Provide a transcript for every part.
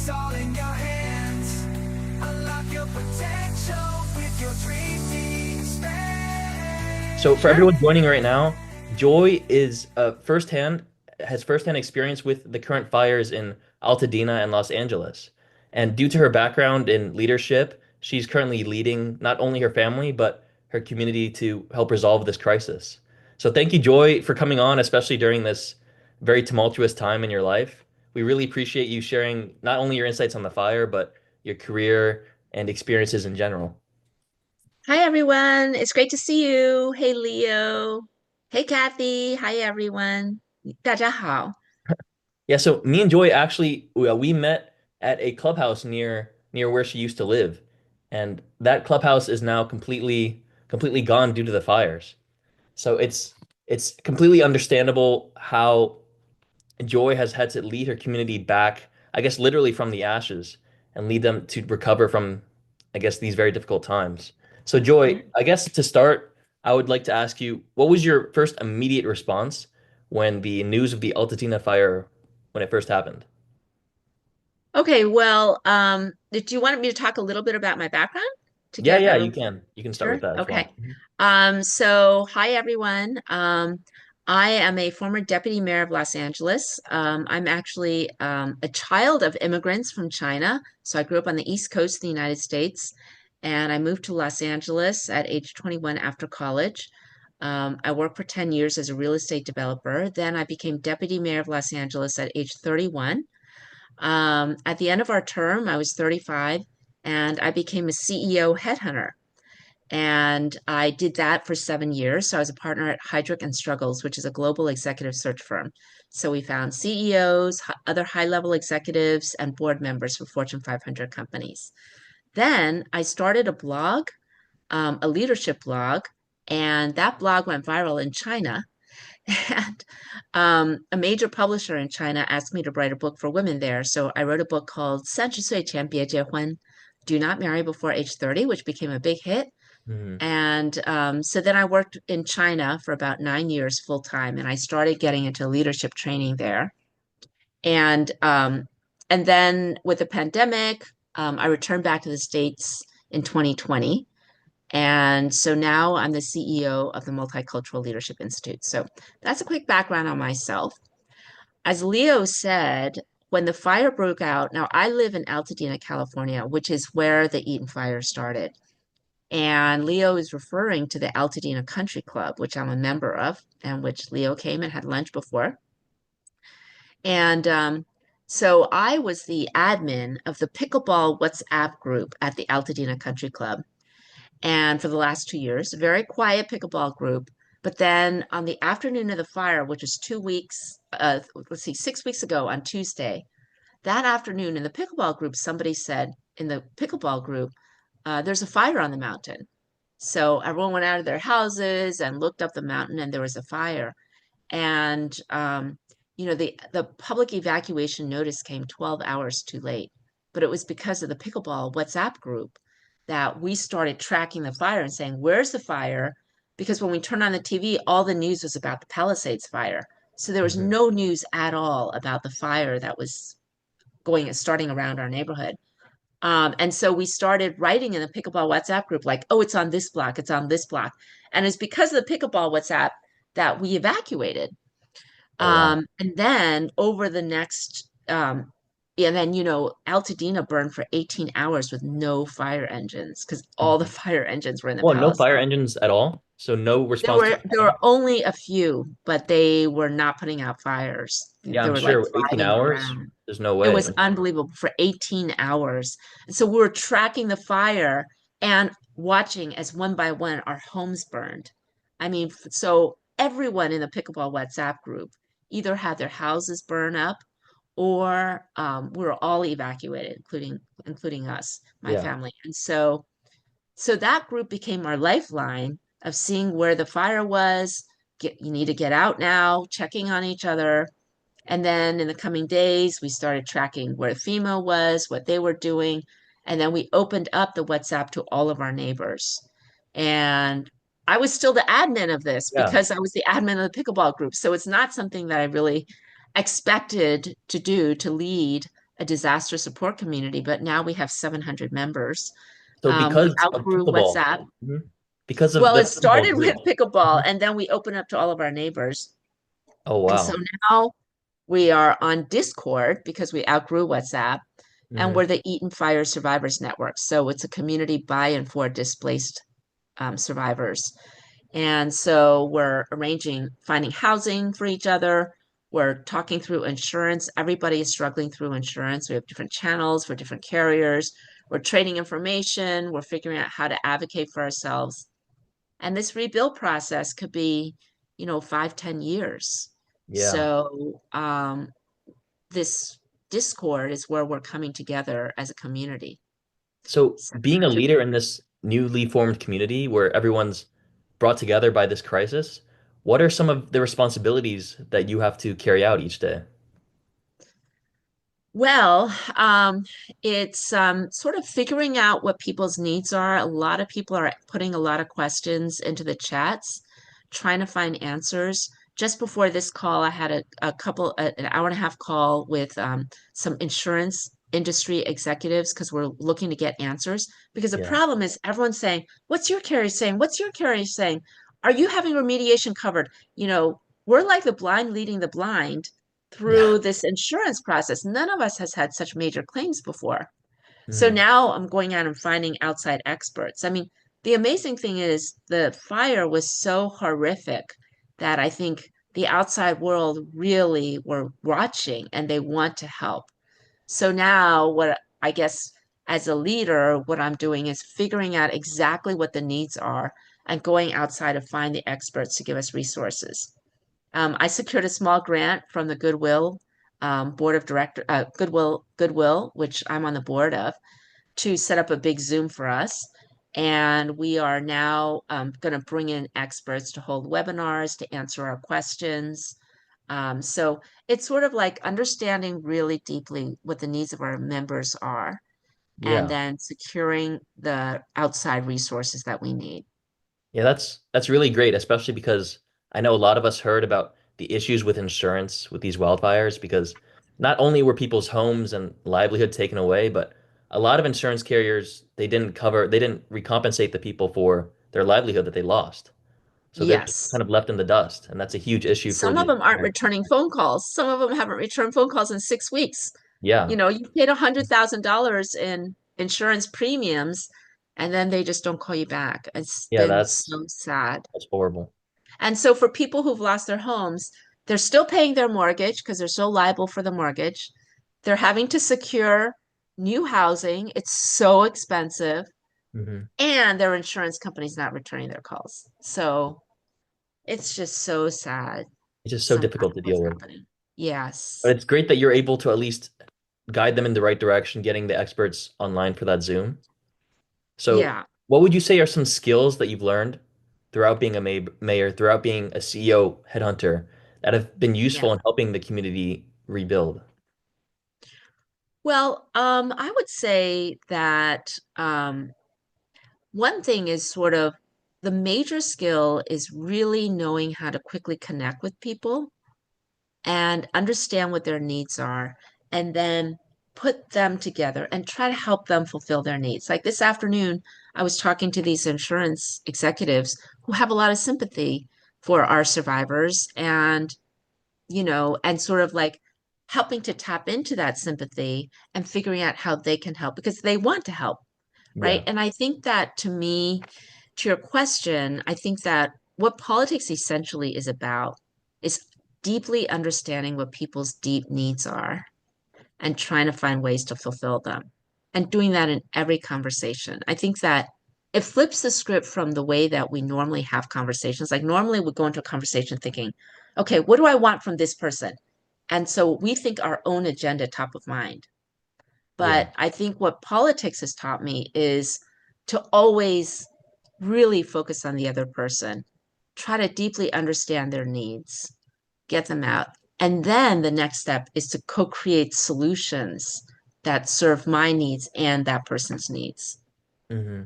It's all in your hands. Unlock your potential with your dream team. So for everyone joining right now, Joy is has firsthand experience with the current fires in Altadena and Los Angeles. And due to her background in leadership, she's currently leading not only her family, but her community to help resolve this crisis. So thank you, Joy, for coming on, especially during this very tumultuous time in your life. We really appreciate you sharing not only your insights on the fire, but your career and experiences in general. Hi, everyone. It's great to see you. Hey, Leo. Hey, Kathy. Hi, everyone. 大家好. Yeah, so me and Joy actually we met at a clubhouse near where she used to live, and that clubhouse is now completely gone due to the fires. So it's completely understandable how Joy has had to lead her community back, I guess literally from the ashes, and lead them to recover from, I guess, these very difficult times. So Joy, I guess to start, I would like to ask you, what was your first immediate response when the news of the Altadena fire when it first happened? Okay, well, did you want me to talk a little bit about my background to Yeah, get yeah, everyone you can start with sure? that as Okay. well. Mhm. So hi, everyone. I am a former deputy mayor of Los Angeles. I'm actually a child of immigrants from China. So I grew up on the East Coast of the United States, and I moved to Los Angeles at age 21 after college. I worked for 10 years as a real estate developer. Then I became deputy mayor of Los Angeles at age 31. At the end of our term, I was 35, and I became a CEO headhunter. And I did that for 7 years. So I was a partner at Heidrick and Struggles, which is a global executive search firm. So we found CEOs, other high-level executives, and board members for Fortune 500 companies. Then I started a blog, a leadership blog, and that blog went viral in China. And a major publisher in China asked me to write a book for women there. So I wrote a book called 30岁前别结婚, Do Not Marry Before Age 30, which became a big hit. Mhm. And so then I worked in China for about 9 years full time, and I started getting into leadership training there. And and then with the pandemic, I returned back to the States in 2020. And so now I'm the CEO of the Multicultural Leadership Institute. So that's a quick background on myself. As Leo said, when the fire broke out, now I live in Altadena, California, which is where the Eaton fire started. And Leo is referring to the Altadena Country Club, which I'm a member of, and which Leo came and had lunch before. And so I was the admin of the pickleball WhatsApp group at the Altadena Country Club. And for the last 2 years, a very quiet pickleball group. But then on the afternoon of the fire, which was 2 weeks, let's see, 6 weeks ago on Tuesday, that afternoon in the pickleball group, somebody said in the pickleball group, there's a fire on the mountain. So everyone went out of their houses and looked up the mountain, and there was a fire. And the public evacuation notice came 12 hours too late, but it was because of the pickleball WhatsApp group that we started tracking the fire and saying, "Where's the fire?" Because when we turned on the TV, all the news was about the Palisades fire. So there was Mhm. no news at all about the fire that was starting around our neighborhood. And so we started writing in the pickleball WhatsApp group, like, oh, it's on this block, it's on this block. And it's because of the pickleball WhatsApp that we evacuated. Oh wow. And then over the next, and then, Altadena burned for 18 hours with no fire engines because all the Mhm. fire engines were in the Well, no fire Palisades. engines at all, so no There response to were the there fire. were only a few, but they were not putting out fires. Yeah, They I'm were like sure 18 driving hours. around. There's no It way. was unbelievable for 18 hours. And so we were tracking the fire and watching as one by one our homes burned. I mean, so everyone in the pickleball WhatsApp group either had their houses burn up or we were all evacuated, including us, my Yeah. family. And so that group became our lifeline of seeing where the fire was. You need to get out now, checking on each other. And then in the coming days, we started tracking where FEMA was, what they were doing. And then we opened up the WhatsApp to all of our neighbors. And I was still the admin of this Yeah. because I was the admin of the pickleball group. So it's not something that I really expected to do, to lead a disaster support community, but now we have 700 members. So We because of outgrew pickleball, WhatsApp. mhm, because of Well, the it pickleball started group. with pickleball, Mhm. and then we opened up to all of our neighbors. Oh And so wow. now we are on Discord because we outgrew WhatsApp, and Hmm. we're the Eaton Fire Survivors Network. So it's a community by and for displaced survivors. And so we're arranging, finding housing for each other. We're talking through insurance. Everybody is struggling through insurance. We have different channels for different carriers. We're trading information. We're figuring out how to advocate for ourselves. And this rebuild process could be, 5, 10 years. Yeah. So this Discord is where we're coming together as a community. So being a 700. leader in this newly formed community where everyone's brought together by this crisis, what are some of the responsibilities that you have to carry out each day? Well, it's sort of figuring out what people's needs are. A lot of people are putting a lot of questions into the chats, trying to find answers. Just before this call, I had an hour and a half call with some insurance industry executives because we're looking to get answers. Because the Yeah. problem is everyone's saying, "What's your carrier saying? What's your carrier saying? Are you having remediation covered?" We're like the blind leading the blind Yeah. through this insurance process. None of us has had such major claims before. So Mhm. now I'm going out and finding outside experts. I mean, the amazing thing is the fire was so horrific that I think the outside world really were watching and they want to help. So now what I guess as a leader, what I'm doing is figuring out exactly what the needs are and going outside to find the experts to give us resources. I secured a small grant from the Goodwill Board of Director, Goodwill, which I'm on the board of, to set up a big Zoom for us. And we are now going to bring in experts to hold webinars to answer our questions. So it's sort of like understanding really deeply what the needs of our members are, and Yeah. then securing the outside resources that we need. Yeah, that's really great, especially because I know a lot of us heard about the issues with insurance with these wildfires because not only were people's homes and livelihood taken away, but a lot of insurance carriers they didn't recompensate the people for their livelihood that they lost. So they're just Yes. kind of left in the dust, and that's a huge issue for Some of the them aren't returning phone calls. Some of them haven't returned phone calls in 6 weeks. yeah. You paid $100,000 in insurance premiums, and then they just don't call you back. It's Yeah, been that's so sad. that's horrible. And so for people who've lost their homes, they're still paying their mortgage because they're still liable for the mortgage. They're having to secure new housing. It's so expensive, Hmm. and their insurance company's not returning their calls. So it's just so sad It's just so sometimes difficult to what's deal with. happening. But Yes. it's great that you're able to at least guide them in the right direction, getting the experts online for that Zoom. So, Yeah. what would you say are some skills that you've learned throughout being a mayor, throughout being a CEO headhunter that have been Yeah. useful in helping the community rebuild? Well, I would say that one thing is sort of the major skill is really knowing how to quickly connect with people and understand what their needs are, and then put them together and try to help them fulfill their needs. Like this afternoon, I was talking to these insurance executives who have a lot of sympathy for our survivors and sort of like helping to tap into that sympathy and figuring out how they can help because they want to help, right? Yeah. And I think that to your question, I think that what politics essentially is about is deeply understanding what people's deep needs are and trying to find ways to fulfill them and doing that in every conversation. I think that it flips the script from the way that we normally have conversations. Like normally we go into a conversation thinking, okay, what do I want from this person? And so we think our own agenda top of mind. Yeah. But I think what politics has taught me is to always really focus on the other person, try to deeply understand their needs, get them out. And then the next step is to co create solutions that serve my needs and that person's needs. Hmm.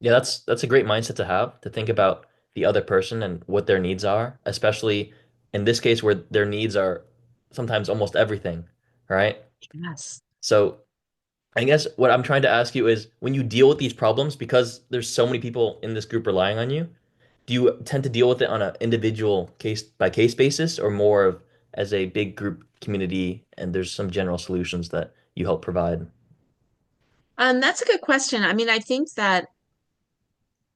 Yeah, that's a great mindset to have, to think about the other person and what their needs are, especially in this case where their needs are sometimes almost everything, right? Yes. So I guess what I'm trying to ask you is when you deal with these problems, because there's so many people in this group relying on you, do you tend to deal with it on an individual case by case basis or more of as a big group community and there's some general solutions that you help provide? That's a good question. I mean, I think that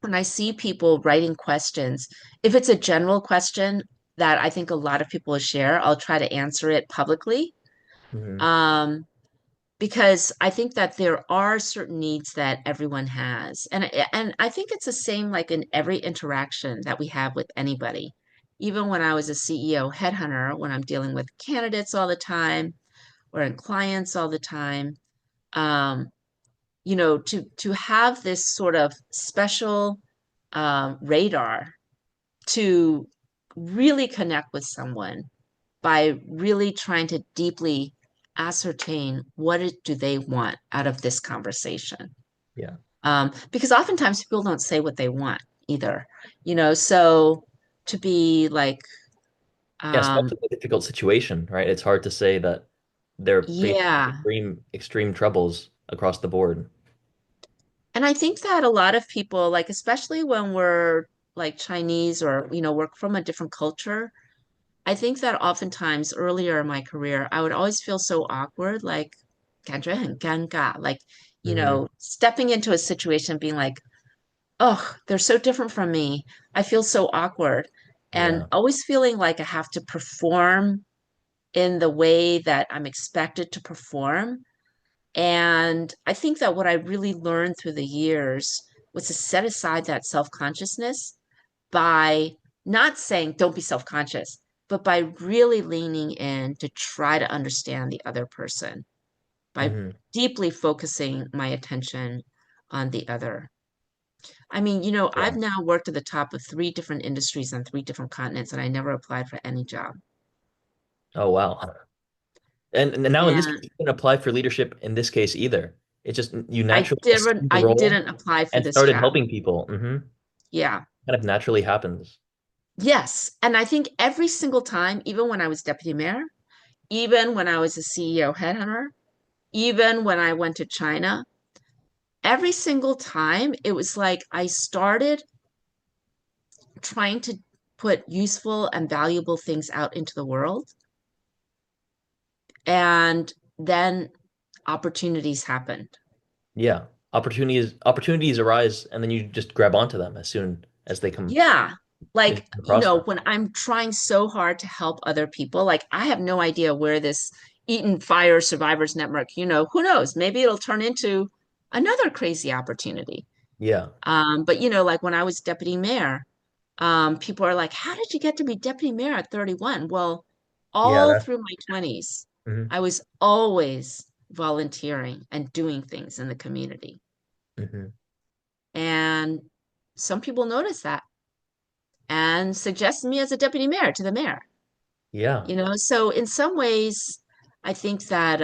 when I see people writing questions, if it's a general question that I think a lot of people will share, I'll try to answer it publicly. Hmm. Um, because I think that there are certain needs that everyone has. And I think it's the same like in every interaction that we have with anybody. Even when I was a CEO headhunter, when I'm dealing with candidates all the time or in clients all the time, um, to have this sort of special radar to really connect with someone by really trying to deeply ascertain do they want out of this conversation. Yeah. Because oftentimes people don't say what they want either, so to be like, Yeah, um, especially in a difficult situation, right? It's hard to say that they're facing yeah. extreme troubles across the board. And I think that a lot of people, like, especially when we're like Chinese or, work from a different culture, I think that oftentimes earlier in my career, I would always feel so awkward, like 感觉很尴尬, like, Hmm. stepping into a situation being like, oh, they're so different from me. I feel so awkward. And Yeah. always feeling like I have to perform in the way that I'm expected to perform. And I think that what I really learned through the years was to set aside that self-consciousness by not saying don't be self-conscious, but by really leaning in to try to understand the other person, by Hmm. deeply focusing my attention on the other. I mean, Yeah. I've now worked at the top of three different industries on three different continents, and I never applied for any job. Oh, wow. And now in this case, And you can apply for leadership in this case either. It's just you I naturally didn't, assumed the I role didn't apply for and this started job. helping people. Yeah. Kind of naturally happens. Yes. And I think every single time, even when I was deputy mayor, even when I was a CEO headhunter, even when I went to China, every single time it was like I started trying to put useful and valuable things out into the world. And then opportunities happened. Yeah. Opportunities arise and then you just grab onto them as soon as Yeah. they Like, come across them. when I'm trying so hard to help other people, like I have no idea where this Eaton Fire Survivors Network, who knows? Maybe it'll turn into another crazy opportunity. Yeah. But like when I was deputy mayor, people are like, how did you get to be deputy mayor at 31? Well, Yeah, all through my 20s, hmm I was always volunteering and doing things in the community. hmm And some people noticed that and suggested me as a deputy mayor to the mayor. Yeah. So in some ways, I think that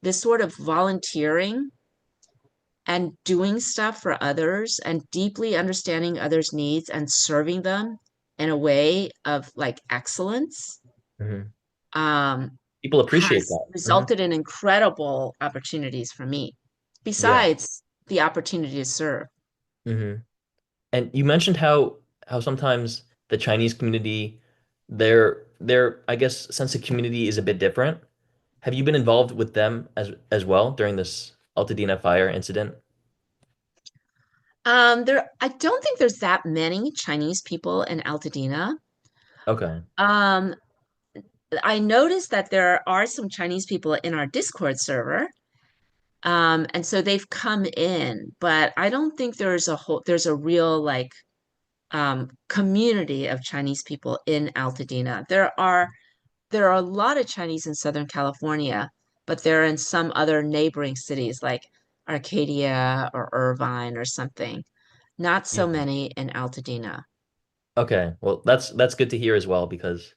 this sort of volunteering and doing stuff for others and deeply understanding others' needs and serving them in a way of like excellence hmm um, People appreciate has that. resulted in incredible opportunities for me, Yeah. besides the opportunity to serve. hmm And you mentioned how sometimes the Chinese community, their I guess sense of community is a bit different. Have you been involved with them as well during this Altadena fire incident? I don't think there's that many Chinese people in Altadena. Okay. Um, I noticed that there are some Chinese people in our Discord server. And so they've come in, but I don't think there's a real like community of Chinese people in Altadena. There are a lot of Chinese in Southern California, but they're in some other neighboring cities like Arcadia or Irvine or something. Not so Yeah. many in Altadena. Okay. Well, that's good to hear as well because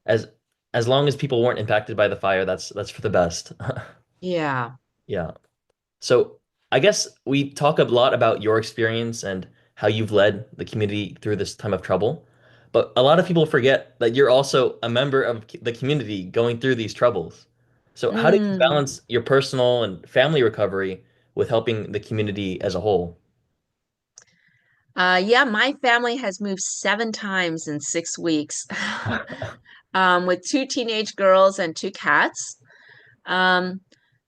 as as long as people weren't impacted by the fire, that's for the best. Yeah. Yeah. So I guess we talk a lot about your experience and how you've led the community through this time of trouble. But a lot of people forget that you're also a member of the community going through these troubles. So how do you Mm. balance your personal and family recovery with helping the community as a whole? Yeah, my family has moved 7 times in 6 weeks, with two teenage girls and two cats. Um,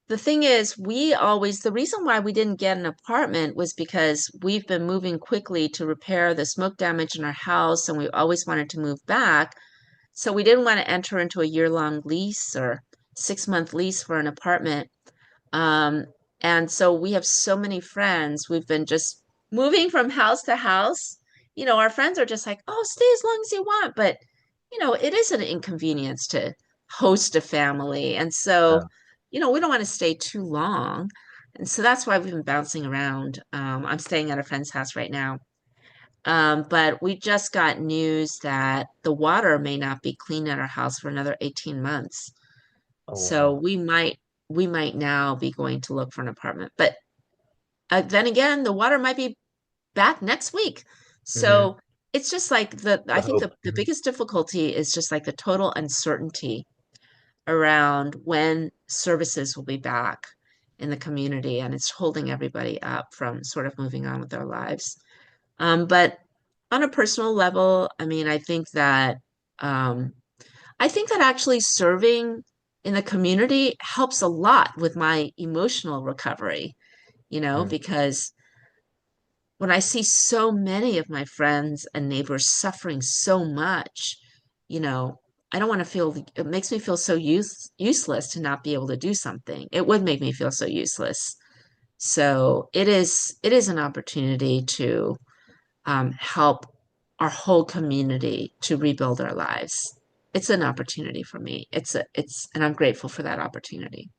the thing is, the reason why we didn't get an apartment was because we've been moving quickly to repair the smoke damage in our house, and we always wanted to move back. So we didn't want to enter into a year-long lease or 6-month lease for an apartment. Um, and so we have so many friends. We've been just moving from house to house. Our friends are just like, oh, stay as long as you want. But, it is an inconvenience to host a family. And so, Yeah. we don't want to stay too long. And so that's why we've been bouncing around. I'm staying at a friend's house right now. But we just got news that the water may not be clean at our house for another 18 months. Oh, So wow. we might now be going to look for an apartment. But then again, the water might be back next week. Hmm. So it's just like I The think hope. the biggest difficulty is just like the total uncertainty around when services will be back in the community, and it's holding everybody up from sort of moving on with their lives. But on a personal level, I mean, um, I think that actually serving in the community helps a lot with my emotional recovery, Mhm. because when I see so many of my friends and neighbors suffering so much, you know, I don't want to it makes me feel so useless to not be able to do something. It would make me feel so useless. So it is an opportunity to help our whole community to rebuild our lives. It's an opportunity for me. And I'm grateful for that opportunity.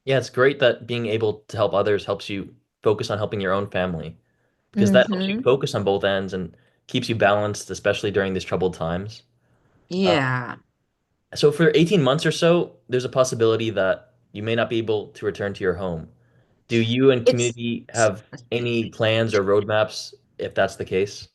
Yeah, it's great that being able to help others helps you focus on helping your own family because that helps you Hmm. focus on both ends and keeps you balanced, especially during these troubled times. Uh, Yeah. so for 18 months or so, there's a possibility that you may not be able to return to your home. Do you and It's community have any plans or roadmaps if that's the case?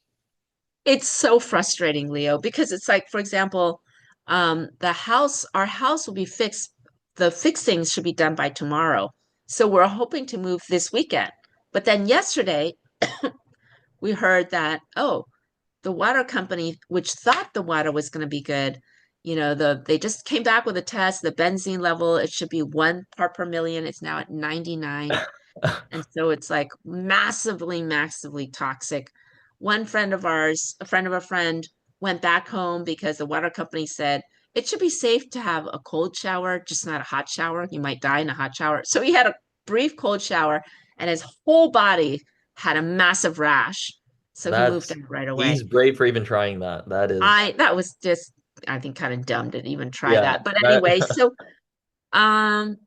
it's so frustrating, Leo, because it's like, for example, our house will be fixed. The fixings should be done by tomorrow. So we're hoping to move this weekend. But then yesterday, we heard that, oh, the water company, which thought the water was going to be good, they just came back with a test. The benzene level, it should be 1 part per million. It's now at 99. And so it's like massively, massively toxic. One friend of ours, a friend of a friend, went back home because the water company said it should be safe to have a cold shower, just not a hot shower. You might die in a hot shower. So he had a brief cold shower and his whole body had a massive rash. So he moved That's out right away. he's brave for even trying that. That is, That was just, I think, kind of dumb to even try yeah, that. But that anyway,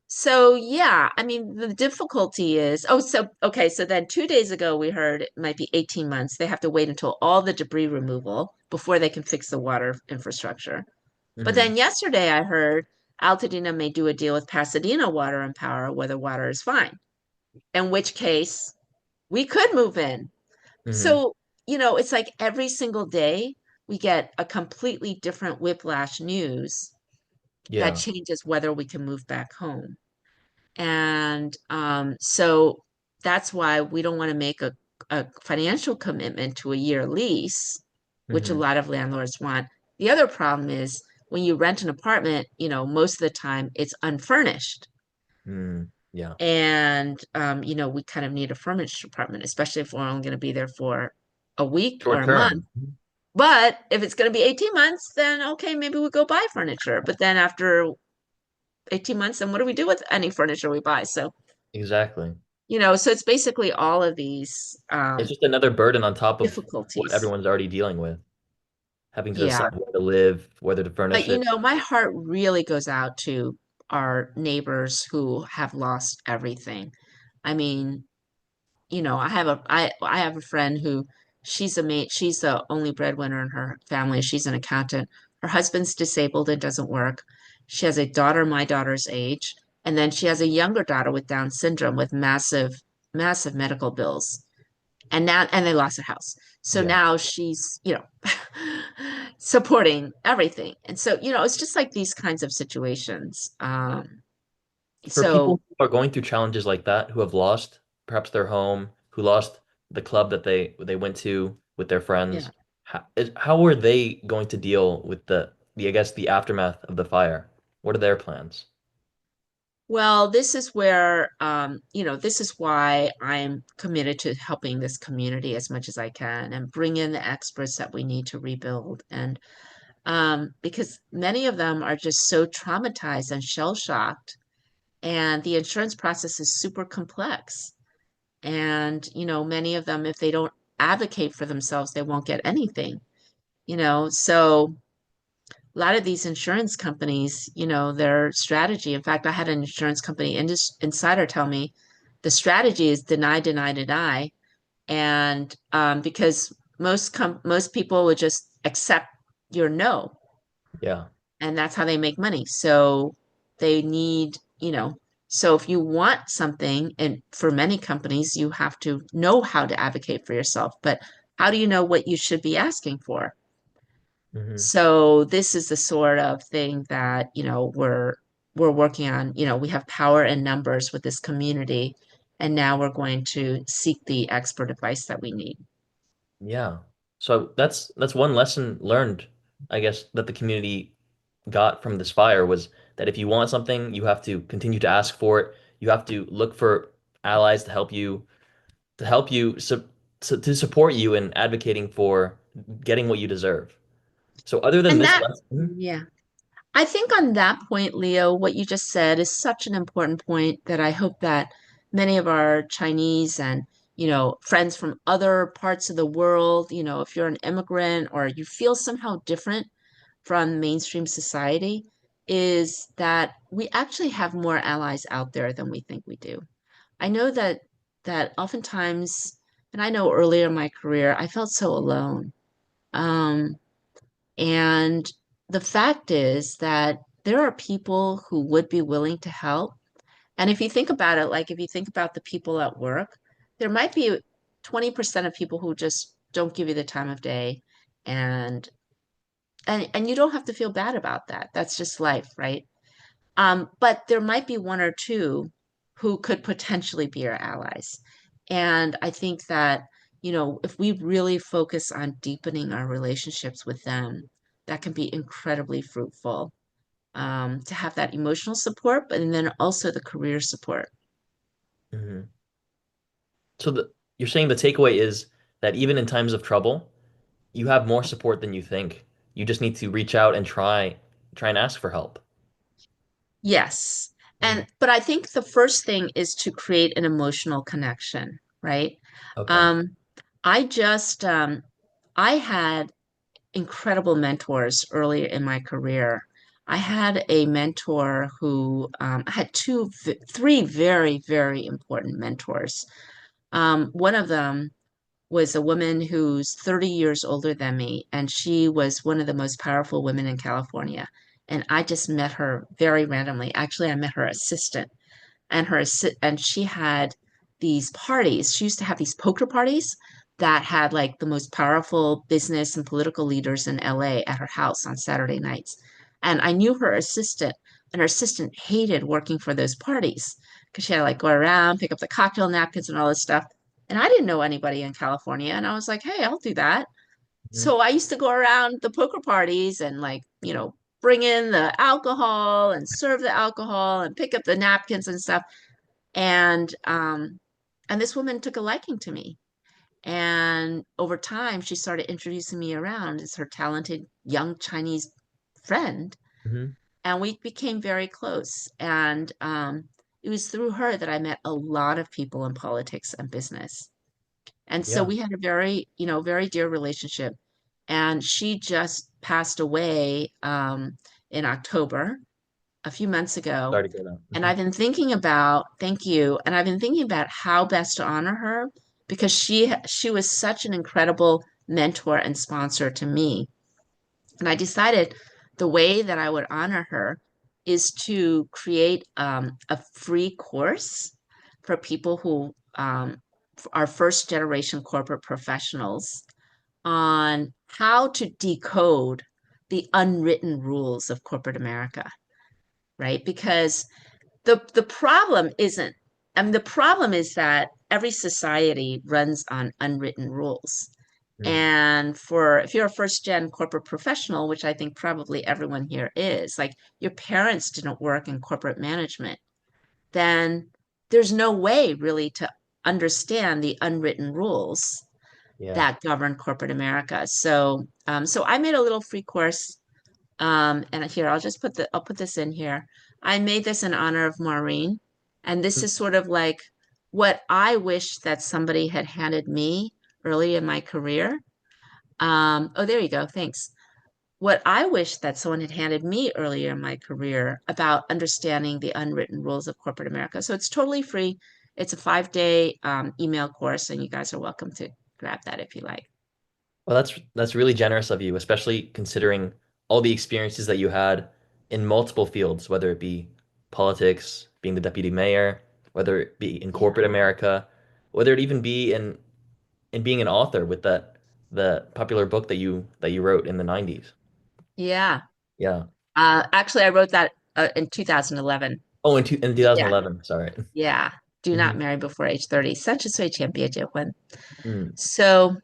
so yeah, I mean, the difficulty is, so okay, so then 2 days ago we heard it might be 18 months. They have to wait until all the debris removal before they can fix the water infrastructure. But Mhm. then yesterday I heard Altadena may do a deal with Pasadena Water and Power where the water is fine, in which case we could move in. Mhm. So, it's like every single day we get a completely different whiplash news that Yeah. changes whether we can move back home. And so that's why we don't want to make a financial commitment to a year lease, which a Mhm. lot of landlords want. The other problem is when you rent an apartment, most of the time it's unfurnished. Mm. Yeah. And, we kind of need a furnished apartment, especially if we're only going to be there for a week or Short a month. term. But if it's going to be 18 months, then okay, maybe we go buy furniture. But then after 18 months, then what do we do with any furniture we buy? So Exactly. so it's basically all of these It's just another burden on top of what difficulties. everyone's already dealing with, having to Yeah. decide where to live, whether to But furnish it. my heart really goes out to our neighbors who have lost everything. I mean, I have a friend who she's the only breadwinner in her family. She's an accountant. Her husband's disabled and doesn't work. She has a daughter my daughter's age, and then she has a younger daughter with Down syndrome with massive, massive medical bills. And they lost their house. So Yeah. now she's, supporting everything. And so, it's just like these kinds of situations. For people So who are going through challenges like that, who have lost perhaps their home, who lost the club that they went to with their yeah. friends, how are they going to deal with the I guess the aftermath of the fire? What are their plans? Well, this is where, this is why I'm committed to helping this community as much as I can and bring in the experts that we need to rebuild. And because many of them are just so traumatized and shell-shocked, and the insurance process is super complex. And, many of them, if they don't advocate for themselves, they won't get anything, So a lot of these insurance companies, their strategy, in fact, I had an insurance company insider tell me the strategy is deny, deny, deny. And because most people would just accept your no, Yeah. and that's how they make money. So they need, so if you want something, and for many companies, you have to know how to advocate for yourself. But how do you know what you should be asking for? Hmm. So this is the sort of thing that, we're working on. We have power in numbers with this community, and now we're going to seek the expert advice that we need. Yeah. So that's one lesson learned, I guess, that the community got from this fire was that if you want something, you have to continue to ask for it. You have to look for allies to help you to support you in advocating for getting what you deserve. So other than And this that, lesson, yeah, I think on that point, Leo, what you just said is such an important point that I hope that many of our Chinese and, friends from other parts of the world, if you're an immigrant or you feel somehow different from mainstream society, is that we actually have more allies out there than we think we do. I know that oftentimes, and I know earlier in my career, I felt so alone. Um, and the fact is that there are people who would be willing to help. And if you think about it, like if you think about the people at work, there might be 20% of people who just don't give you the time of day. And and you don't have to feel bad about that. That's just life, right? But there might be one or two who could potentially be our allies. And I think that, if we really focus on deepening our relationships with them, that can be incredibly fruitful, to have that emotional support, but and then also the career support. mhm. So you're saying the takeaway is that even in times of trouble, you have more support than you think. You just need to reach out and try and ask for help. Yes. Mhm. But I think the first thing is to create an emotional connection, right? Okay. Um, I just, I had incredible mentors earlier in my career. I had a mentor who I had three very, very important mentors. One of them was a woman who's 30 years older than me, and she was one of the most powerful women in California. And I just met her very randomly. Actually, I met her assistant, and and she had these parties. She used to have these poker parties that had like the most powerful business and political leaders in LA at her house on Saturday nights. And I knew her assistant, and her assistant hated working for those parties because she had to like go around, pick up the cocktail napkins and all this stuff. And I didn't know anybody in California. And I was like, hey, I'll do that. Mhm. So I used to go around the poker parties and like, bring in the alcohol and serve the alcohol and pick up the napkins and stuff. And this woman took a liking to me. And over time, she started introducing me around as her talented young Chinese friend. Mhm. And we became very close. And it was through her that I met a lot of people in politics and business. And so Yeah. we had a very, very dear relationship. And she just passed away in October, a few months ago. Sorry to hear that. And Mhm. I've been thinking about, thank you, and I've been thinking about how best to honor her because she was such an incredible mentor and sponsor to me. And I decided the way that I would honor her is to create a free course for people who are first generation corporate professionals on how to decode the unwritten rules of corporate America, right? Because the problem isn't, I mean, the problem is that every society runs on unwritten rules. Mm, And for if you're a first gen corporate professional, which I think probably everyone here is, like your parents didn't work in corporate management, then there's no way really to understand the unwritten rules yeah. that govern corporate America. So I made a little free course, and here I'll put this in here. I made this in honor of Maureen, and this Mm, is sort of like what I wish that somebody had handed me early in my career. Oh, there you go. Thanks. What I wish that someone had handed me earlier in my career about understanding the unwritten rules of corporate America. So it's totally free. It's a 5-day email course, and you guys are welcome to grab that if you like. Well, that's really generous of you, especially considering all the experiences that you had in multiple fields, whether it be politics, being the deputy mayor, whether it be in Yeah. corporate America, whether it even be in being an author with the popular book that you wrote in the 90s. Yeah. Yeah. Actually, I wrote that in 2011. Oh, in Yeah. 2011, sorry. Yeah. Do Hmm. not marry before age 30. 三十岁前别结婚. Mm, So,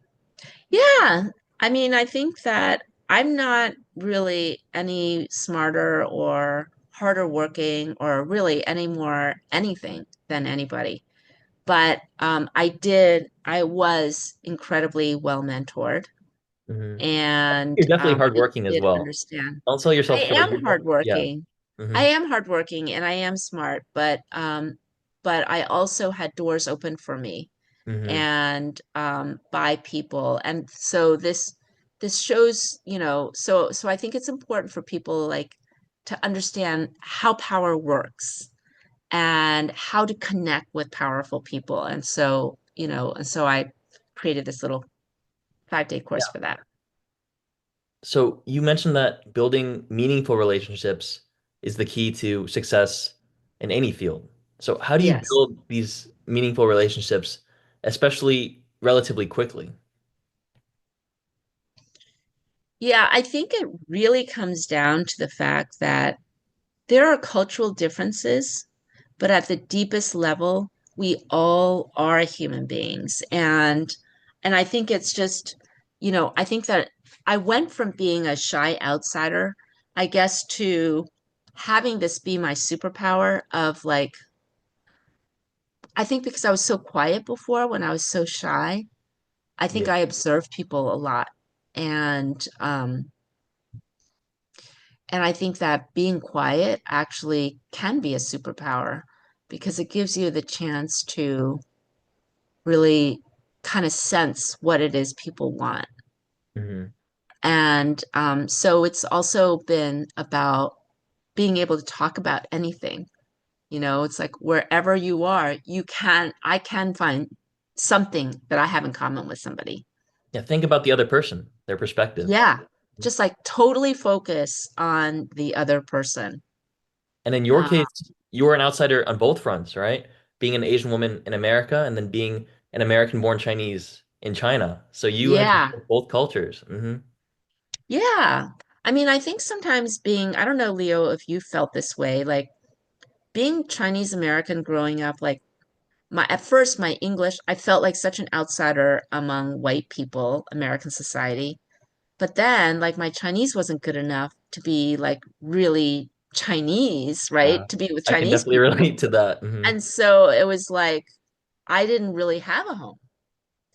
yeah, I mean, I think that I'm not really any smarter or harder working or really any more anything than anybody. But I was incredibly well mentored hmm. and You're definitely I hardworking as did well. understand. Don't sell I yourself short. am Yeah. hardworking. I Hmm. am hardworking and I am smart, but I also had doors open for me Hmm. and by people. And so this shows, so I think it's important for people like to understand how power works and how to connect with powerful people. And so I created this little 5-day course Yeah. for that. So you mentioned that building meaningful relationships is the key to success in any field. So how do you Yes. build these meaningful relationships, especially relatively quickly? Yeah, I think it really comes down to the fact that there are cultural differences, but at the deepest level, we all are human beings. And I think it's just, I think that I went from being a shy outsider, I guess, to having this be my superpower of like, I think because I was so quiet before when I was so shy, I think Yeah. I observed people a lot. And and I think that being quiet actually can be a superpower because it gives you the chance to really kind of sense what it is people want. Hmm. And so it's also been about being able to talk about anything. It's like wherever you are, I can find something that I have in common with somebody. Yeah, think about the other person, their perspective. Yeah, just like totally focus on the other person. And in your Uh, case, you were an outsider on both fronts, right? Being an Asian woman in America and then being an American-born Chinese in China. So you had to yeah, deal with both cultures. Hmm. yeah. I mean, I think sometimes I don't know, Leo, if you felt this way, like being Chinese American growing up, like at first, my English, I felt like such an outsider among white people, American society. But then, like, my Chinese wasn't good enough to be like really Chinese, Yeah. right? To be with I can Chinese definitely people. relate to that. Hmm. And so it was like, I didn't really have a home.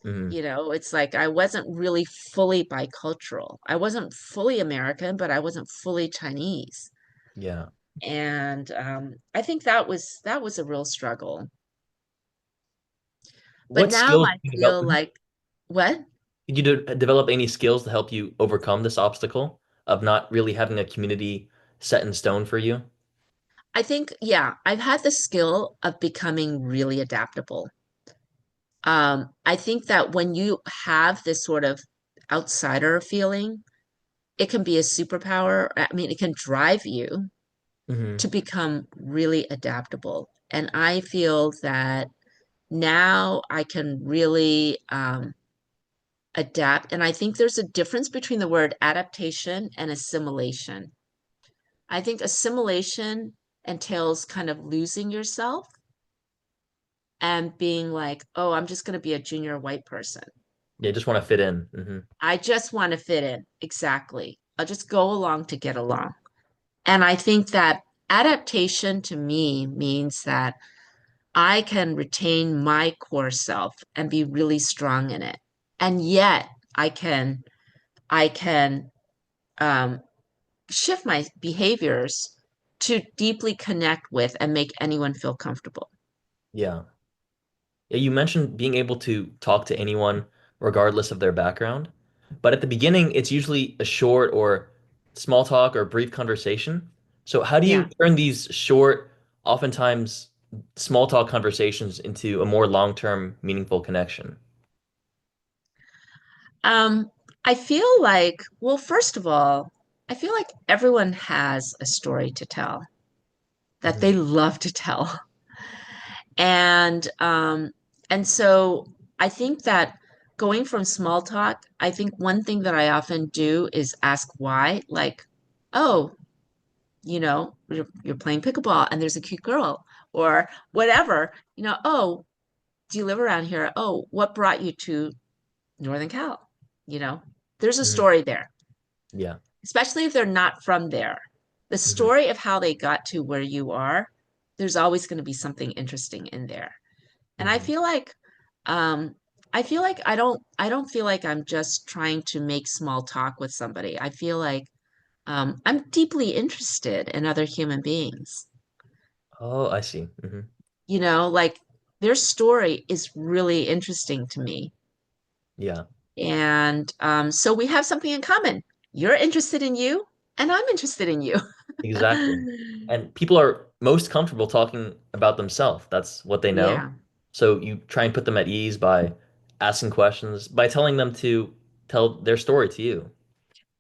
Hmm. It's like I wasn't really fully bicultural. I wasn't fully American, but I wasn't fully Chinese. Yeah. And I think that was a real struggle. But What now skills I did you develop? feel like, what? Did you develop any skills to help you overcome this obstacle of not really having a community set in stone for you? I think, yeah, I've had the skill of becoming really adaptable. I think that when you have this sort of outsider feeling, it can be a superpower. I mean, it can drive you Hmm. to become really adaptable. And I feel that now I can really adapt. And I think there's a difference between the word adaptation and assimilation. I think assimilation entails kind of losing yourself and being like, oh, I'm just going to be a junior white person. Yeah, just want to fit in. I just want to fit in. Exactly. I'll just go along to get along. And I think that adaptation to me means that I can retain my core self and be really strong in it. And yet I can um, shift my behaviors to deeply connect with and make anyone feel comfortable. Yeah. Yeah, you mentioned being able to talk to anyone regardless of their background. But at the beginning, it's usually a short or small talk or brief conversation. So how do you Yeah. turn these short, oftentimes small talk conversations into a more long-term, meaningful connection? Um, I feel like, well, first of all, I feel like everyone has a story to tell that they Mhm. love to tell. And so I think that going from small talk, I think one thing that I often do is ask why, like, oh, you're playing pickleball and there's a cute girl or whatever, oh, do you live around here? Oh, what brought you to Northern Cal? You know, there's a Mhm. story there, Yeah. especially if they're not from there. The Mhm. story of how they got to where you are, there's always going to be something interesting in there. And Mhm. um, I feel like I don't feel like I'm just trying to make small talk with somebody. I feel like I'm deeply interested in other human beings. Oh, I see. Like their story is really interesting to me. Yeah, And so we have something in common. You're interested in you, and I'm interested in you. exactly. And people are most comfortable talking about themselves. That's what they know. Yeah. So you try and put them at ease by asking questions, by telling them to tell their story to you.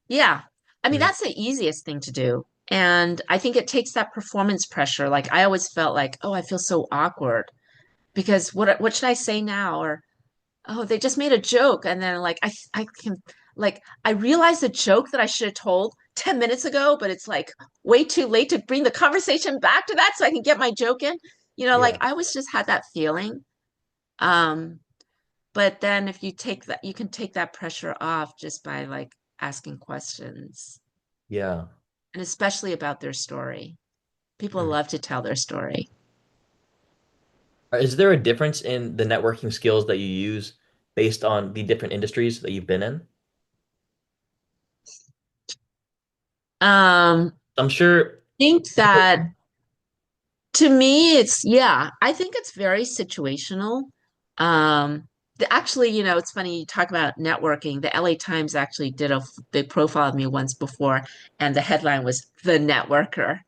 Yeah. I mean, Mhm. that's the easiest thing to do. And I think it takes that performance pressure. Like I always felt like, oh, I feel so awkward because what should I say now? Or oh, they just made a joke. And then like I can like I realized a joke that I should have told 10 minutes ago, but it's like way too late to bring the conversation back to that so I can get my joke in. Like Yeah, I always just had that feeling. Um, but then if you take that, you can take that pressure off just by like asking questions, yeah. and especially about their story. People Mhm. love to tell their story. Is there a difference in the networking skills that you use based on the different industries that you've been in? I I'm sure. think that to me, I think it's very situational. Actually, it's funny you talk about networking. The LA Times actually did they profiled me once before, and the headline was "The Networker,"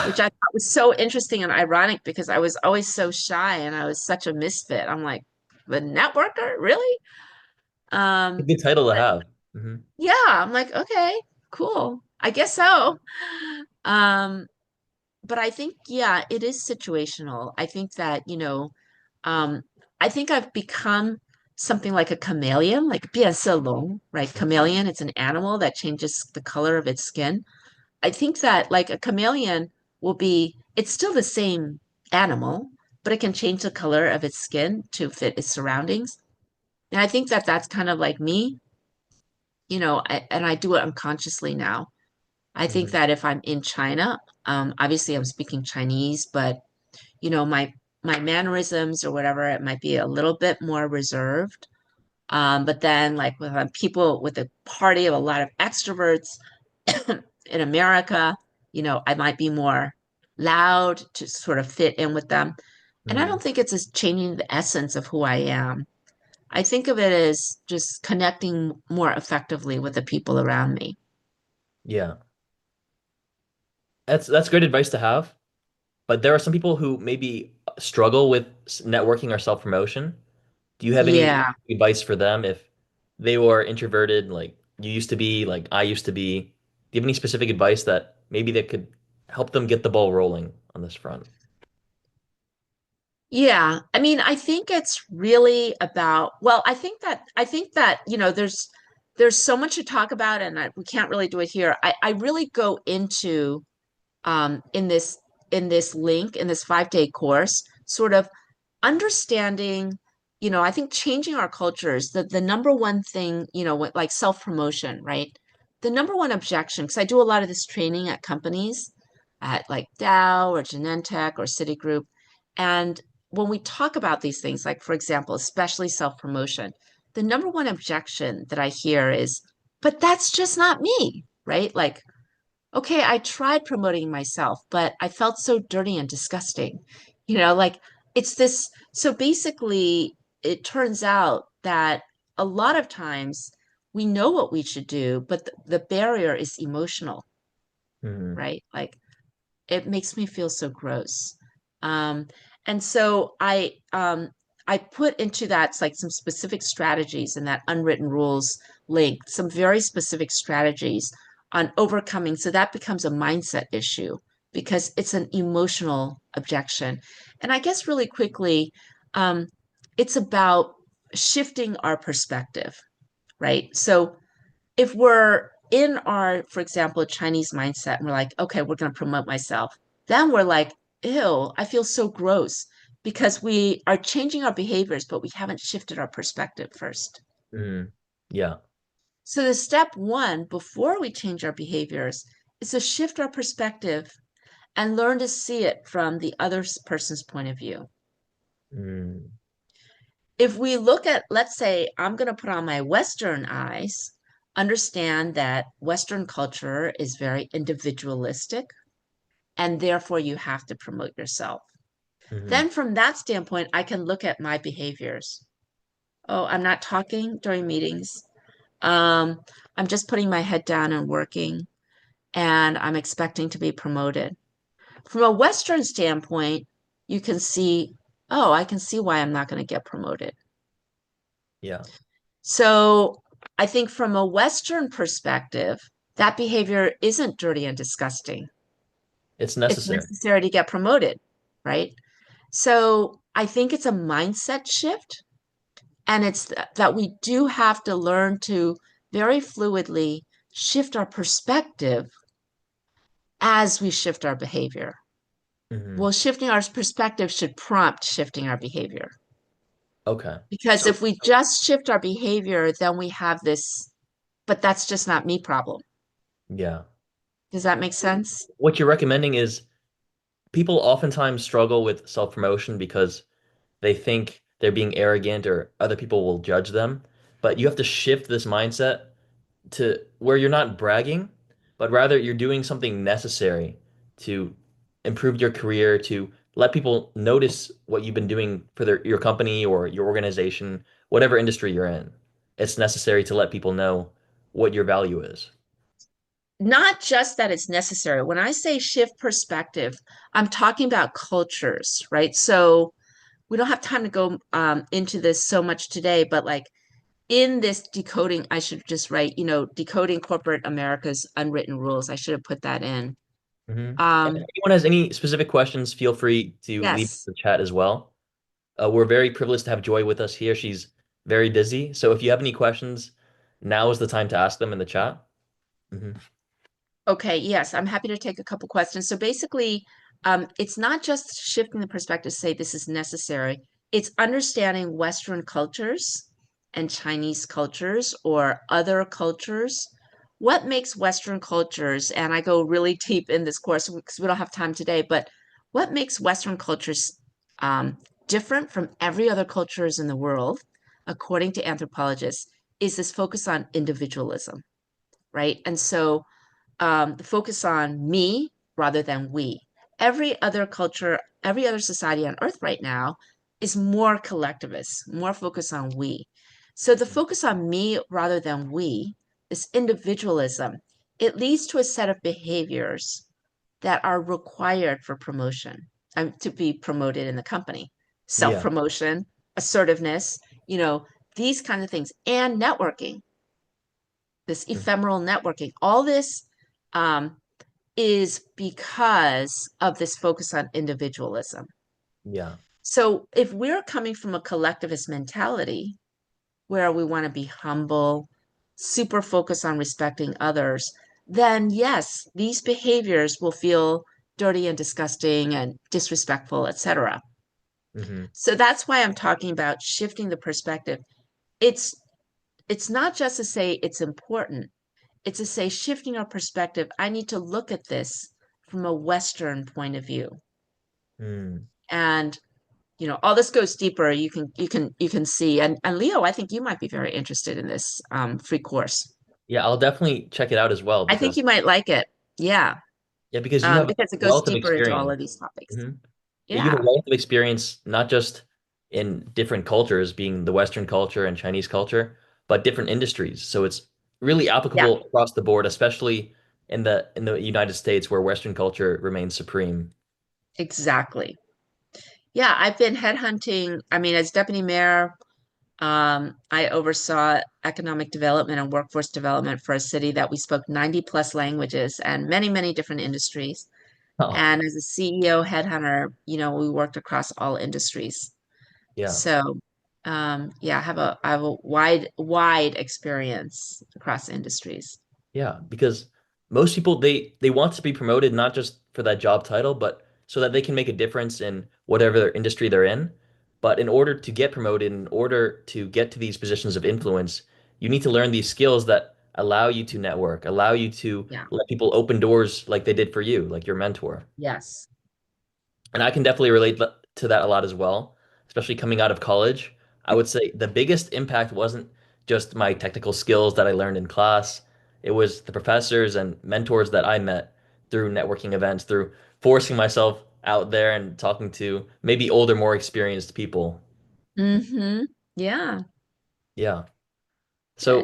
which I thought was so interesting and ironic because I was always so shy and I was such a misfit. I'm like, "The Networker, really?" A Um, good title to but have. Hmm. yeah, I'm like, okay, cool. I guess so. Um, but I think, yeah, it is situational. I think that, um, I think I've become something like a chameleon, like 变色龙, right? Chameleon, it's an animal that changes the color of its skin. I think that like a chameleon it's still the same animal, but it can change the color of its skin to fit its surroundings. And I think that that's kind of like me, and I do it unconsciously now. I think Hmm. that if I'm in China, obviously I'm speaking Chinese, but my mannerisms or whatever, it might be a little bit more reserved. But then like with people with a party of a lot of extroverts in America, I might be more loud to sort of fit in with them. And I Hmm. don't think it's as changing the essence of who I am. I think of it as just connecting more effectively with the people around me. Yeah. That's great advice to have. But there are some people who maybe struggle with networking or self-promotion. Do you have any Yeah. advice for them if they were introverted, like you used to be, like I used to be? Do you have any specific advice that maybe that could help them get the ball rolling on this front? Yeah, I mean, I think it's really about, well, I think that, there's so much to talk about and we can't really do it here. I really go into in this in this link, in this 5-day course, sort of understanding, I think changing our cultures, the number one thing, like self-promotion, right? The number one objection, because I do a lot of this training at companies at like Dow or Genentech or Citigroup. And when we talk about these things, like for example, especially self-promotion, the number one objection that I hear is, but that's just not me, right? Like, okay, I tried promoting myself, but I felt so dirty and disgusting. Like it's this. So basically, it turns out that a lot of times we know what we should do, but the barrier is emotional, Hmm. right? Like it makes me feel so gross. Um, and so I put into that like some specific strategies in that unwritten rules link, some very specific strategies on overcoming. So that becomes a mindset issue because it's an emotional objection. And I guess really quickly, um, it's about shifting our perspective, right? So if we're in our, for example, Chinese mindset, and we're like, okay, we're going to promote myself, then we're like, ew, I feel so gross because we are changing our behaviors, but we haven't shifted our perspective first. Hmm. Yeah. So the step one before we change our behaviors is to shift our perspective and learn to see it from the other person's point of view. Mm. If we look at, let's say, I'm going to put on my Western eyes, understand that Western culture is very individualistic, and therefore you have to promote yourself. Hmm. Then, from that standpoint, I can look at my behaviors. Oh, I'm not talking during meetings. Um, I'm just putting my head down and working, and I'm expecting to be promoted. From a Western standpoint, you can see, oh, I can see why I'm not going to get promoted. Yeah. So I think from a Western perspective, that behavior isn't dirty and disgusting. It's It's necessary. necessary to get promoted, right? So I think it's a mindset shift. And it's that we do have to learn to very fluidly shift our perspective as we shift our behavior. Hmm. Well, shifting our perspective should prompt shifting our behavior. Okay. Because So if we just shift our behavior, then we have this, but that's just not me problem. yeah. Does that make sense? What you're recommending is people oftentimes struggle with self-promotion because they think they're being arrogant or other people will judge them. But you have to shift this mindset to where you're not bragging, but rather you're doing something necessary to improve your career, to let people notice what you've been doing for your company or your organization, whatever industry you're in. It's necessary to let people know what your value is. Not just that it's necessary. When I say shift perspective, I'm talking about cultures, right? So we don't have time to go into this so much today, but like in this decoding, I should just write, decoding corporate America's unwritten rules. I should have put that in. Hmm. If Um, anyone has any specific questions, feel free to leave yes. the chat as well. We're very privileged to have Joy with us here. She's very busy. So if you have any questions, now is the time to ask them in the chat. Hmm. Okay, yes, I'm happy to take a couple questions. So basically, it's not just shifting the perspective to say this is necessary, it's understanding Western cultures and Chinese cultures or other cultures. What makes Western cultures, and I go really deep in this course because we don't have time today, but what makes Western cultures um, different from every other cultures in the world, according to anthropologists, is this focus on individualism, right? And so the focus on me rather than we. Every other culture, every other society on earth right now is more collectivist, more focused on we. So the focus on me rather than we, this individualism, it leads to a set of behaviors that are required for promotion, to be promoted in the company. Yeah. Self-promotion, assertiveness, you know, these kinds of things, and networking, this Mhm. ephemeral networking. All this um, is because of this focus on individualism. Yeah. So if we're coming from a collectivist mentality where we want to be humble, super focused on respecting others, then yes, these behaviors will feel dirty and disgusting and disrespectful, etc. Hmm. So that's why I'm talking about shifting the perspective. It's it's not just to say it's important, it's to say shifting our perspective. I need to look at this from a Western point of view. Mm. And all this goes deeper. You can see. And Leo, I think you might be very interested in this free course. Yeah, I'll definitely check it out as well I think because you might like it. Yeah. yeah, because you have a Because it goes wealth of deeper into all of experience. these topics. Hmm. You have a Yeah. wealth of experience, not just in different cultures, being the Western culture and Chinese culture, but different industries. So it's really Yeah, applicable across the board, especially in the United States where Western culture remains supreme. exactly. Yeah, I've been headhunting. I mean, as deputy mayor, I oversaw economic development and workforce development for a city that we spoke 90 plus languages and many, many different industries. Oh, And as a CEO headhunter, we worked across all industries. yeah. So, yeah, I have a wide experience across industries. Yeah, because most people they want to be promoted not just for that job title, but so that they can make a difference in whatever industry they're in. But in order to get promoted, in order to get to these positions of influence, you need to learn these skills that allow you to network, allow you to Yeah. let people open doors like they did for you, like your mentor. Yes. And I can definitely relate to that a lot as well, especially coming out of college. I would say the biggest impact wasn't just my technical skills that I learned in class. It was the professors and mentors that I met through networking events, through forcing myself out there and talking to maybe older, more experienced people. Mm-hmm. Yeah. Yeah. So,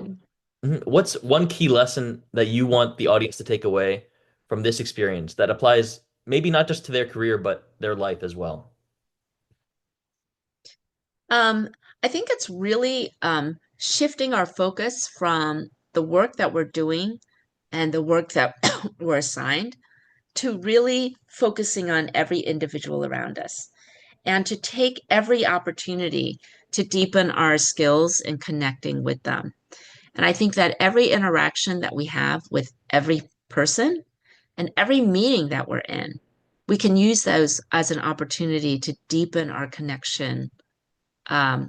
Good. what's one key lesson that you want the audience to take away from this experience that applies maybe not just to their career, but their life as well? Um, I think it's really shifting our focus from the work that we're doing and the work that we're assigned to really focusing on every individual around us and to take every opportunity to deepen our skills in connecting with them. And I think that every interaction that we have with every person and every meeting that we're in, we can use those as an opportunity to deepen our connection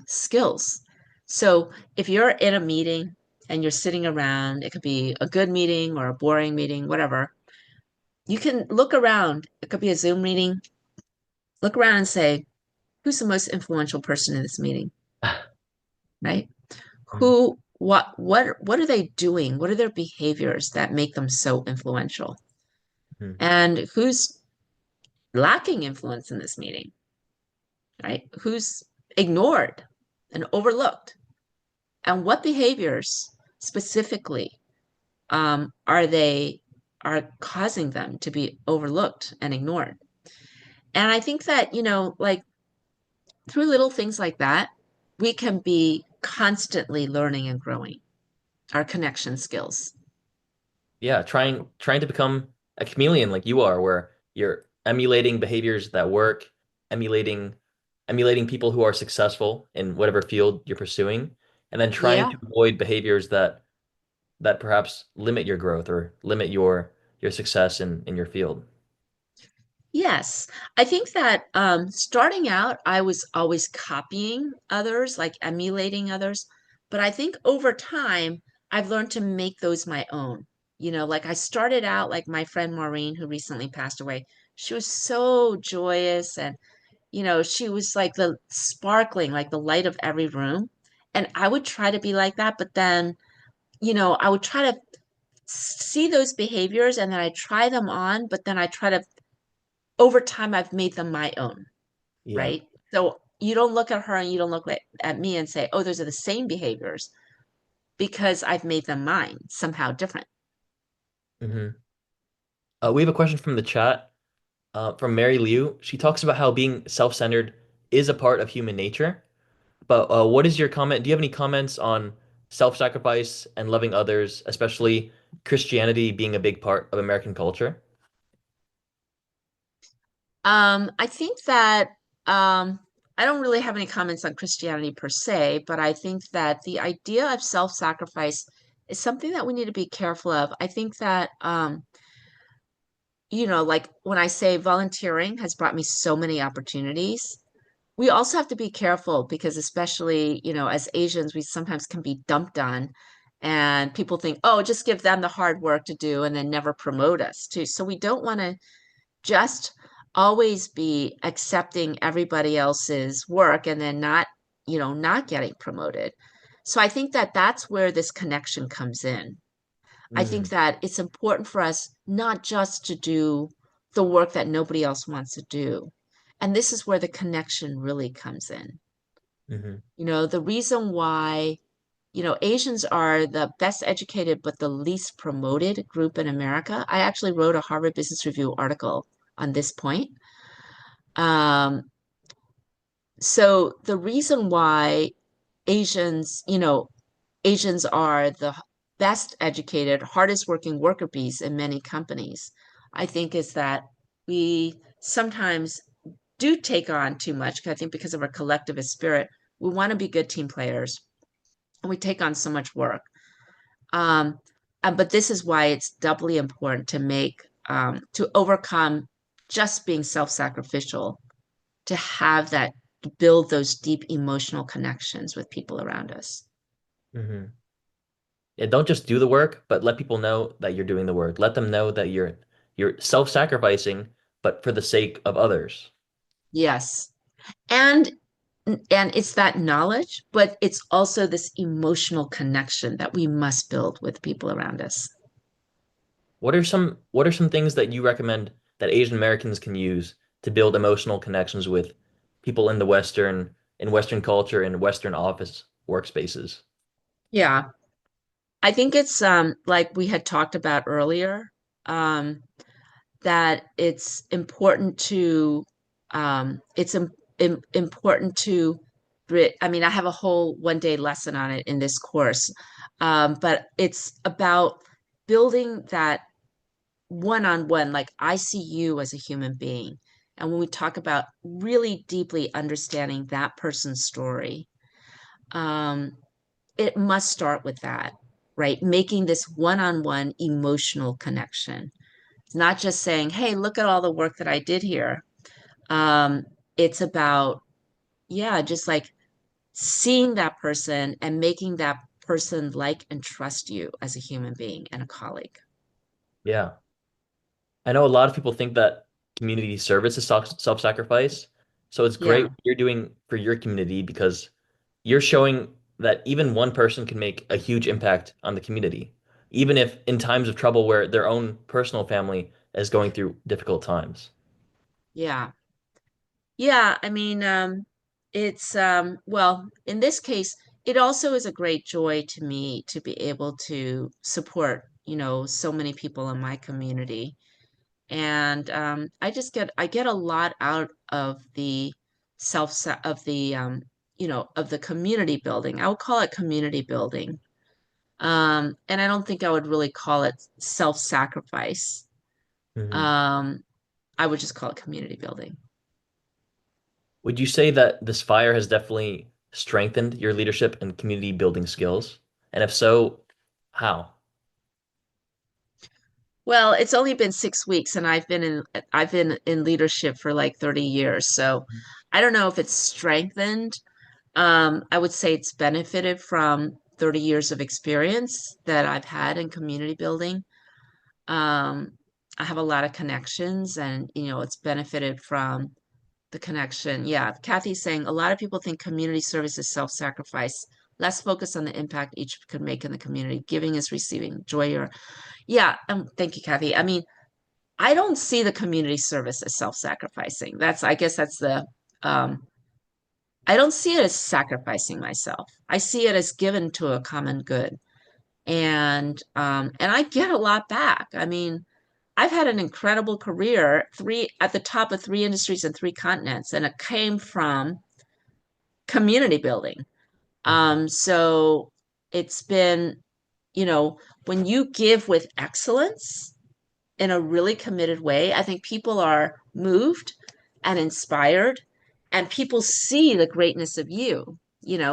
skills. So if you're in a meeting and you're sitting around, it could be a good meeting or a boring meeting, whatever. You can look around. It could be a Zoom meeting. Look around and say, who's the most influential person in this meeting, right? What are they doing? What are their behaviors that make them so influential? Mhm. And who's lacking influence in this meeting, right? Who's ignored and overlooked? And what behaviors specifically are causing them to be overlooked and ignored? And I think that, like through little things like that, we can be constantly learning and growing our connection skills. Yeah, trying to become a chameleon like you are, where you're emulating behaviors that work, emulating emulating people who are successful in whatever field you're pursuing, and then trying Yeah. to avoid behaviors that perhaps limit your growth or limit your success in your field. Yes. I think that starting out, I was always copying others, like emulating others. But I think over time, I've learned to make those my own. Like I started out like my friend Maureen, who recently passed away. She was so joyous and, she was like the sparkling, like the light of every room. And I would try to be like that, but then, I would try to see those behaviors and then I try them on, but then I try to over time I've made them my own, Yeah. right? So you don't look at her and you don't look at me and say, oh, those are the same behaviors because I've made them mine somehow different. Hmm. We have a question from the chat from Mary Liu. She talks about how being self-centered is a part of human nature. But what is your comment? Do you have any comments on self-sacrifice and loving others, especially Christianity being a big part of American culture? I think that I don't really have any comments on Christianity per se, but I think that the idea of self-sacrifice is something that we need to be careful of. I think that like when I say volunteering has brought me so many opportunities, we also have to be careful because especially, as Asians, we sometimes can be dumped on and people think, oh, just give them the hard work to do and then never promote us too. So we don't want to just always be accepting everybody else's work and then not getting promoted. So I think that that's where this connection comes in. I think Mm, that it's important for us not just to do the work that nobody else wants to do. And this is where the connection really comes in. hmm The reason why, Asians are the best educated but the least promoted group in America. I actually wrote a Harvard Business Review article on this point. Um, so the reason why Asians, Asians are the best educated, hardest working worker bees in many companies, I think is that we sometimes do take on too much. I think because of our collectivist spirit, we want to be good team players and we take on so much work. Um, but this is why it's doubly important to overcome just being self-sacrificial, to have that, to build those deep emotional connections with people around us. hmm Yeah, don't just do the work, but let people know that you're doing the work. Let them know that you're self-sacrificing, but for the sake of others. Yes. And and it's that knowledge, but it's also this emotional connection that we must build with people around us. What are some things that you recommend that Asian Americans can use to build emotional connections with people in Western culture and Western office workspaces? Yeah. I think it's like we had talked about earlier, um, that important to I mean, I have a whole 1 day lesson on it in this course. But it's about building that one-on-one, like I see you as a human being. And when we talk about really deeply understanding that person's story, um, it must start with that, right? Making this one-on-one emotional connection. It's not just saying, hey, look at all the work that I did here. Um, it's about, yeah, just like seeing that person and making that person like and trust you as a human being and a colleague. Yeah. I know a lot of people think that community service is self-sacrifice. So it's great Yeah, what you're doing for your community because you're showing that even one person can make a huge impact on the community, even if in times of trouble where their own personal family is going through difficult times. yeah. Yeah, I mean, well, in this case, it also is a great joy to me to be able to support, so many people in my community. And I get a lot out of the self of the of the community building. I would call it community building. And I don't think I would really call it self-sacrifice. Mhm. Um, I would just call it community building. Would you say that this fire has definitely strengthened your leadership and community building skills? And if so, how? Well, it's only been 6 weeks and I've been in leadership for like 30 years. So I don't know if it's strengthened. I would say it's benefited from 30 years of experience that I've had in community building. Um, I have a lot of connections and it's benefited from the connection. Yeah, Kathy's saying a lot of people think community service is self-sacrifice. Less focus on the impact each could make in the community. Giving is receiving. Joy or yeah, thank you, Kathy. I mean, I don't see the community service as self-sacrificing. I guess that's um, I don't see it as sacrificing myself. I see it as given to a common good. And I get a lot back. I mean, I've had an incredible career, three at the top of three industries and three continents, and it came from community building. Mhm. So it's been, when you give with excellence, in a really committed way, I think people are moved and inspired, and people see the greatness of you,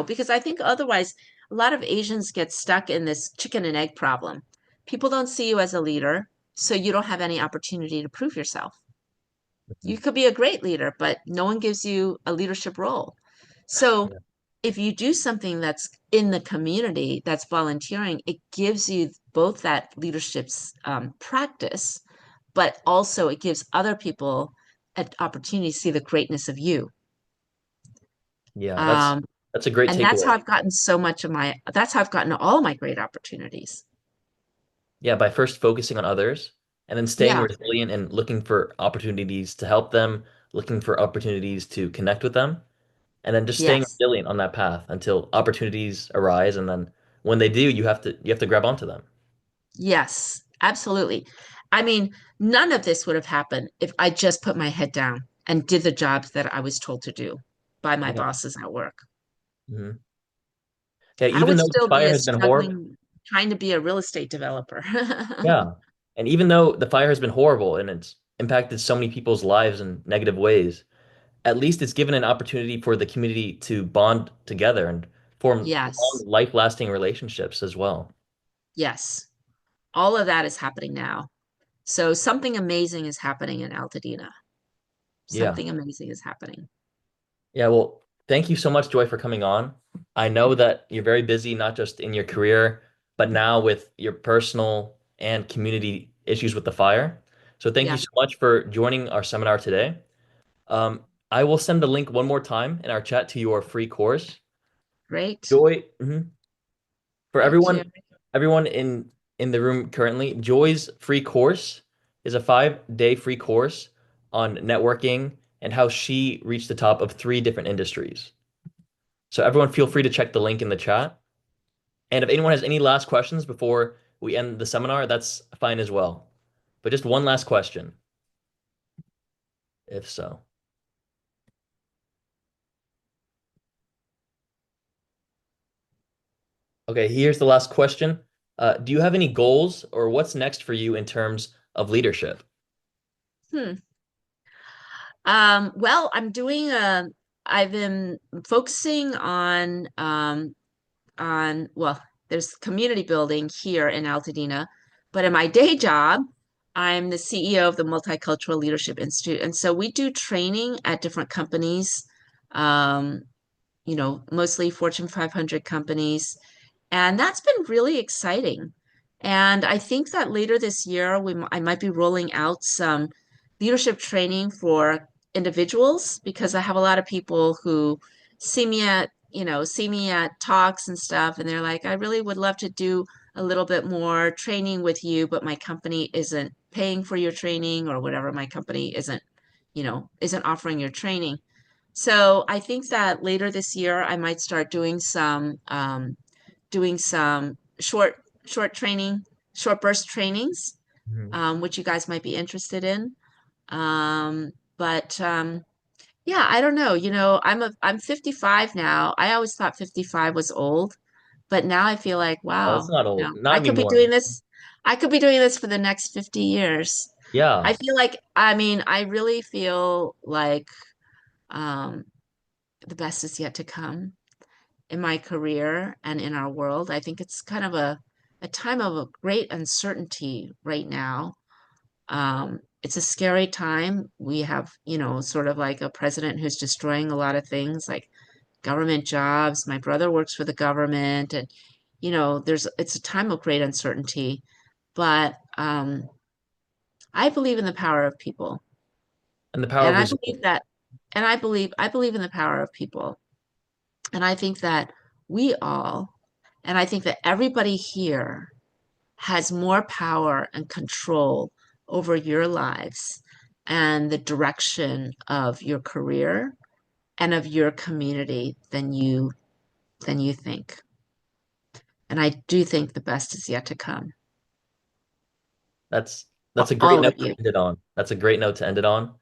because I think otherwise, a lot of Asians get stuck in this chicken and egg problem. People don't see you as a leader. so you don't have any opportunity to prove yourself. Mhm. You could be a great leader, but no one gives you a leadership role. So Yeah. if you do something that's in the community, that's volunteering, it gives you both that leadership's practice, but also it gives other people an opportunity to see the greatness of you. Yeah, Um, that's a great and that's how takeaway. I've gotten so much of that's how I've gotten all my great opportunities. Yeah, by first focusing on others and then staying Yeah, resilient and looking for opportunities to help them, looking for opportunities to connect with them, and then just staying yes, resilient on that path until opportunities arise. And then when they do, you have to grab onto them. yes, absolutely. I mean, none of this would have happened if I just put my head down and did the jobs that I was told to do by my Yeah. bosses at work. Hmm. Yeah, I even would though the still be fire a has been horrible. struggling, trying to be a real estate developer. Yeah. And even though the fire has been horrible and it's impacted so many people's lives in negative ways, at least it's given an opportunity for the community to bond together and form long, Yes, life-lasting relationships as well. yes. All of that is happening now. So something amazing is happening in Altadena. Yeah. Something amazing is happening. Yeah, well, thank you so much, Joy, for coming on. I know that you're very busy, not just in your career, but now with your personal and community issues with the fire. So thank you Yeah, so much for joining our seminar today. I will send the link one more time in our chat to your free course. great. Joy, for Thank you. everyone in the room currently, Joy's free course is a 5-day free course on networking and how she reached the top of 3 different industries. So everyone feel free to check the link in the chat. And if anyone has any last questions before we end the seminar, that's fine as well. But just one last question, if so. Okay, here's the last question. Do you have any goals or what's next for you in terms of leadership? Hmm. Well, I've been focusing well, there's community building here in Altadena, but in my day job, I'm the CEO of the Multicultural Leadership Institute. And so we do training at different companies, um, mostly Fortune 500 companies. And that's been really exciting. And I think that later this year, I might be rolling out some leadership training for individuals because I have a lot of people who see me at talks and stuff, and they're like, I really would love to do a little bit more training with you, but my company isn't paying for your training or whatever. My company isn't offering your training. So I think that later this year, I might start doing some short training, short burst trainings, Mhm. which you guys might be interested in. But yeah, I don't know. I'm 55 now. I always thought 55 was old, but now I feel like, Oh, it's wow, not old, not I could be doing anymore. this. I could be doing this for the next 50 years. I Yeah. feel like, I mean, I really feel like um, the best is yet to come in my career and in our world. I think it's kind of a time of a great uncertainty right now. It's a scary time. We have, sort of like a president who's destroying a lot of things like government jobs. My brother works for the government, and it's a time of great uncertainty. But I believe in the power of people, And the power and of I resilience. believe that, and I believe in the power of people, and I think that we all, and I think that everybody here has more power and control over your lives and the direction of your career and of your community than you think. And I do think the best is yet to come. That's that's a great All of note to you. end it on. That's a great note to end it on.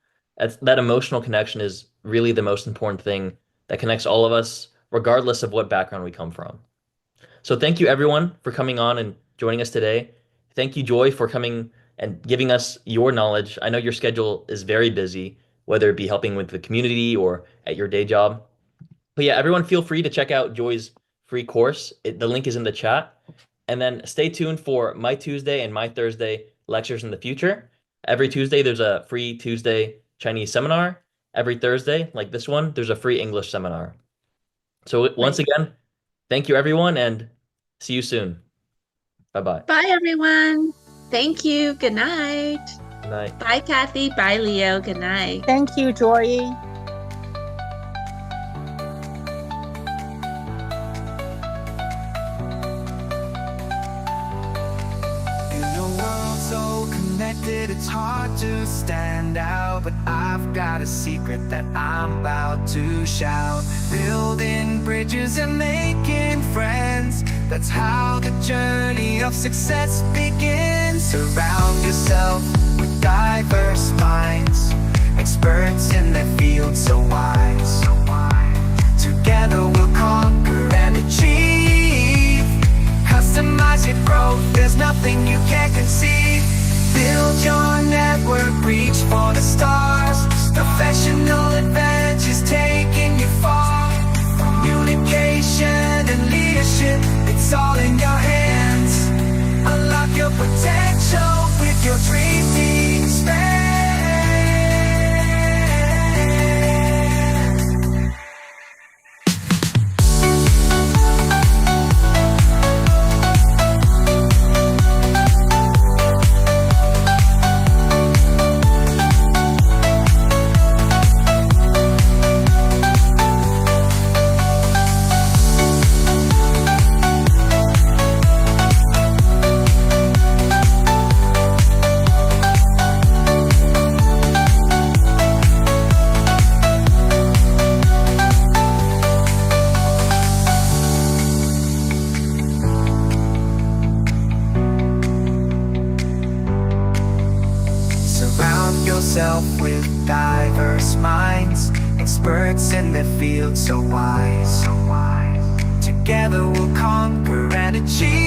That emotional connection is really the most important thing that connects all of us, regardless of what background we come from. So thank you everyone for coming on and joining us today. Thank you, Joy, for coming and giving us your knowledge. I know your schedule is very busy, whether it be helping with the community or at your day job. But yeah, everyone feel free to check out Joy's free course. The link is in the chat. And then stay tuned for My Tuesday and My Thursday lectures in the future. Every Tuesday, there's a free Tuesday Chinese seminar. Every Thursday, like this one, there's a free English seminar. So once Great. again, thank you, everyone, and see you soon. Bye-bye. Bye, everyone. Thank you. Good night. Good night. Bye, Kathy. Bye, Leo. Good night. Thank you, Joy. In a world so connected, it's hard to stand out. But I've got a secret that I'm about to shout. Building bridges and making friends, that's how the journey of success begins. Surround yourself with diverse minds, experts in their field, so wise. Together we'll conquer and achieve. Customize your growth, there's nothing you can't conceive. Build your network, reach for the stars. Professional advantage taking you far. Communication and leadership, it's all in your hands. Unlock your potential with your dream team expand. Surround yourself with diverse minds, experts in their field, so wise. Together we'll conquer and achieve.